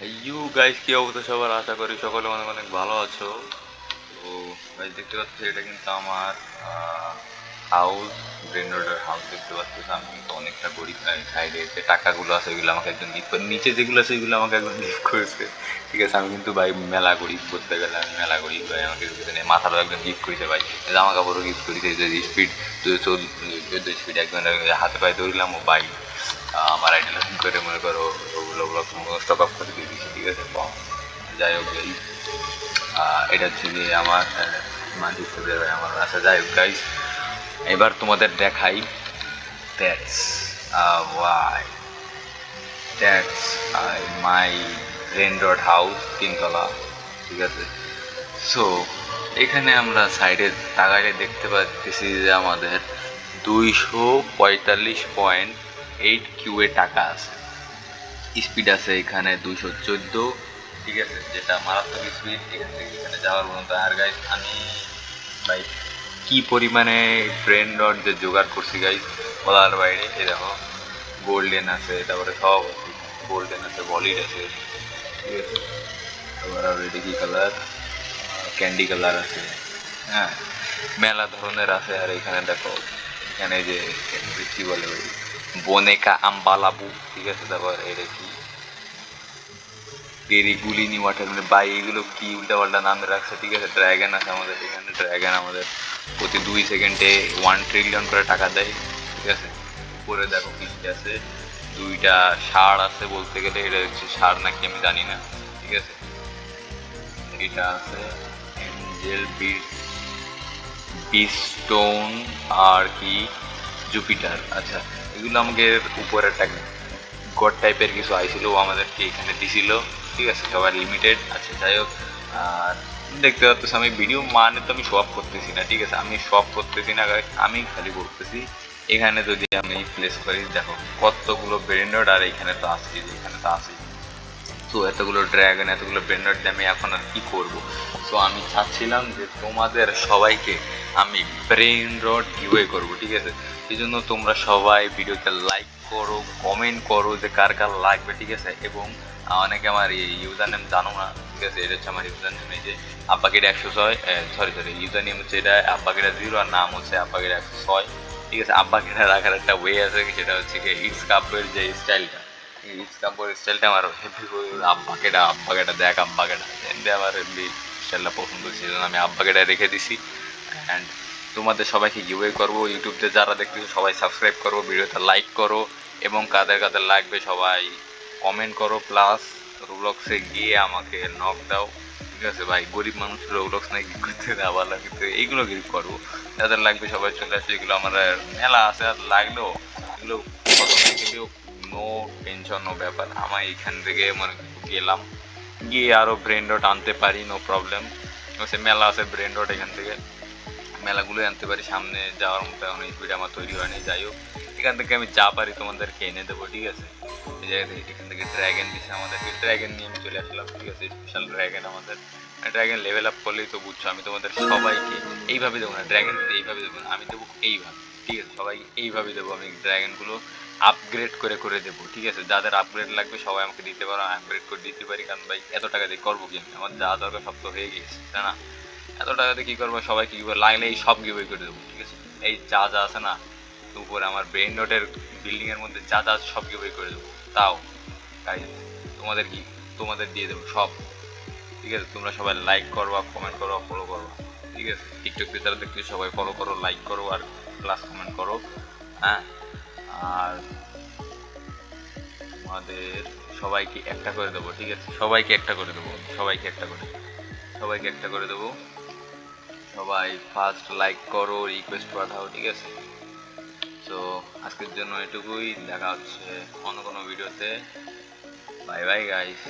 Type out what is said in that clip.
You guys, কি অবস্থা সবার? আশা করি সকলে অনেক অনেক ভালো আছো। তো গাইস, দেখতে পাচ্ছ এটা কিন্তু আমার হাউস, ব্রেন রোডের হাউস দেখতে পাচ্ছ। আমি কিন্তু অনেকটা গরিব। সাইডে যে টাকাগুলো আছে ওইগুলো আমাকে একজন গিফট করে, নিচে যেগুলো আছে ওইগুলো আমাকে একজন গিফট করেছে। ঠিক আছে, আমি কিন্তু ভাই মেলা গরিব, বলতে গেলে আমি মেলা গরিব ভাই। আমাকে মাথারও একজন গিফট করেছে ভাই, জামা কাপড়ও গিফট করেছে। যে স্পিড 14 স্পিড একজন হাতে পায়ে দৌড়লাম ও ভাই আমার আইডি লগ ইন করে মনে করো ওগুলো ব্লগ স্টক আপ করে দিয়ে দিচ্ছি। ঠিক আছে, যাই হোক এই এটা হচ্ছে গিয়ে আমার মানচিত্রের আমার আচ্ছা যাই হোক গাইস, এবার তোমাদের দেখাই that's why that's my rain road house, 3 তলা। ঠিক আছে, সো এখানে আমরা সাইডে তাকাইলে দেখতে পাচ্ছি যে আমাদের 245.8 কিউএ টাকা আছে। স্পিড আছে এখানে 214। ঠিক আছে, যেটা মারাত্মক স্পিড এখান থেকে এখানে যাওয়ার মতো। আর গাইজ আমি ভাই কি পরিমাণে ব্রেন রড যে জোগাড় করছি গাইজ বলার বাইরে। এ দেখো গোল্ডেন আছে, তারপরে সব গোল্ডেন আছে, বলিড আছে। ঠিক আছে, তারপর আর এটা কি কালার, ক্যান্ডি কালার আছে। হ্যাঁ, মেলা ধরনের আছে। আর এখানে দেখো, এখানে যে কি বলে ওই বনেকা আম্বালাবু। ঠিক আছে, তারপর এটা কি পেরিগুলিনি ওয়াটার, মানে বাই এগুলো কি উল্টা পাল্টা নাম রাখছে। ঠিক আছে, ড্র্যাগন আছে আমাদের এখানে। ড্র্যাগন আমাদের প্রতি 2 সেকেন্ডে 1 ট্রিলিয়ন করে টাকা দেয়। ঠিক আছে, উপরে দেখো কি আছে, 2টা ষাঁড় আছে বলতে গেলে। এটা হচ্ছে ষাঁড় নাকি আমি জানি না। ঠিক আছে, এটা আছে এঞ্জেল বিস্টোন আর কি জুপিটার। আচ্ছা, এগুলো আমাকে উপরে একটা গড টাইপের কিছু আইছিল, ও আমাদেরকে এখানে দিছিল। ঠিক আছে, সবার লিমিটেড। আচ্ছা যাই হোক, আর দেখতে পাচ্ছ আমি ভিডিও মানে তো আমি শো অফ করতেছি না। ঠিক আছে, আমি শো অফ করতেছি না guys, আমি খালি বলতেছি এখানে যদি আমি প্লেস করি দেখো কতগুলো ব্রেন্ডড। আর এখানে তো আসছি, এখানে তো আসি। তো এতগুলো ড্র্যাগন, এতগুলো ব্রেন্ডড দিয়ে আমি এখন আর কি করব। সো আমি চাচ্ছিলাম যে তোমাদের সবাইকে আমি ব্রেন রড গিভওয়ে করবো। ঠিক আছে, এই জন্য তোমরা সবাই ভিডিওতে লাইক করো, কমেন্ট করো যে কার কার লাগবে। ঠিক আছে, এবং অনেকে আমার ইউজার নেম জানো না। ঠিক আছে, এটা হচ্ছে আমার ইউজার নেম, এই যে আব্বাকেটা 106। সরি ইউজার নেম হচ্ছে এটা আব্বাকেটা 0, আর নাম হচ্ছে আব্বাকেটা 106। ঠিক আছে, আব্বাকেটা রাখার একটা ওয়ে আছে, সেটা হচ্ছে কি ইটস কাপের যে স্টাইলটা, ইটস কাপের স্টাইলটা আমার হেভি। আব্বাকেটা দেখ, আব্বাকেটা এমনি আমার এমনি স্টাইলটা পছন্দ ছিল, আমি আব্বাকেটা রেখে দিছি। অ্যান্ড তোমাদের সবাইকে গিভওয়ে করবো। ইউটিউবতে যারা দেখতেছো সবাই সাবস্ক্রাইব করো, ভিডিওতে লাইক করো, এবং কাদের কাদের লাগবে সবাই কমেন্ট করো। প্লাস রোবলক্সে গিয়ে আমাকে নক দাও। ঠিক আছে ভাই, গরিব মানুষ রোবলক্স নাই কি করতে আবার কিন্তু এইগুলো গিফট করবো। যাদের লাগবে সবাই চলে আসে, এগুলো আমার মেলা আছে। আর লাগলেও এগুলো কিন্তু নো টেনশন, নো ব্যাপার। আমার এইখান থেকে মনে গেলাম, গিয়ে আরও ব্রেন রড আনতে পারি, নো প্রবলেম। মেলা আছে ব্রেন রড, এখান থেকে মেলাগুলোই আনতে পারি। সামনে যাওয়ার মতো এখন স্পিড আমার তৈরি হয়নি। যাই হোক, এখান থেকে আমি যা পারি তোমাদেরকে এনে দেবো। ঠিক আছে, এই জায়গা থেকে এখান থেকে ড্র্যাগন দিছে আমাদেরকে, ড্র্যাগন নিয়ে আমি চলে আসলাম। ঠিক আছে, স্পেশাল ড্র্যাগন আমাদের। ড্র্যাগন লেভেল আপ করলেই তো বুঝছো, আমি তোমাদের সবাইকে এইভাবে দেবো না, ড্র্যাগন এইভাবে দেবো না, আমি দেবো এইভাবে। ঠিক আছে, সবাইকে এইভাবে দেবো আমি ড্র্যাগনগুলো আপগ্রেড করে করে দেবো। ঠিক আছে, যাদের আপগ্রেড লাগবে সবাই আমাকে দিতে পারো, আপগ্রেড করে দিতে পারি। কারণ ভাই এত টাকা দিয়ে করবো কি, আমি আমার যা দরকার সব তো হয়ে গিয়েছে, তাই না? এত টাকাতে কী করবো, সবাইকে কী করে লাগলে এই সব গিভওয়ে করে দেবো। ঠিক আছে, এই যা যা আছে না উপরে আমার ব্রেন রোডের বিল্ডিংয়ের মধ্যে যা যা সব গিভওয়ে করে দেবো। তাও গাইজ তোমাদের কি, তোমাদের দিয়ে দেবো সব। ঠিক আছে, তোমরা সবাই লাইক করো, কমেন্ট করো, ফলো করো। ঠিক আছে, টিকটক যারা দেখতে সবাই ফলো করো, লাইক করো, আর প্লাস কমেন্ট করো। হ্যাঁ, আর আমাদের সবাইকে একটা করে দেবো। ঠিক আছে, সবাইকে একটা করে দেবো, সবাইকে একটা করে, সবাইকে একটা করে দেবো। সবাই ফার্স্ট লাইক করো, রিকোয়েস্ট পাঠাও। ঠিক আছে, তো আজকের জন্য এটুকুই, দেখা হচ্ছে অন্য কোনো ভিডিওতে। Bye bye guys.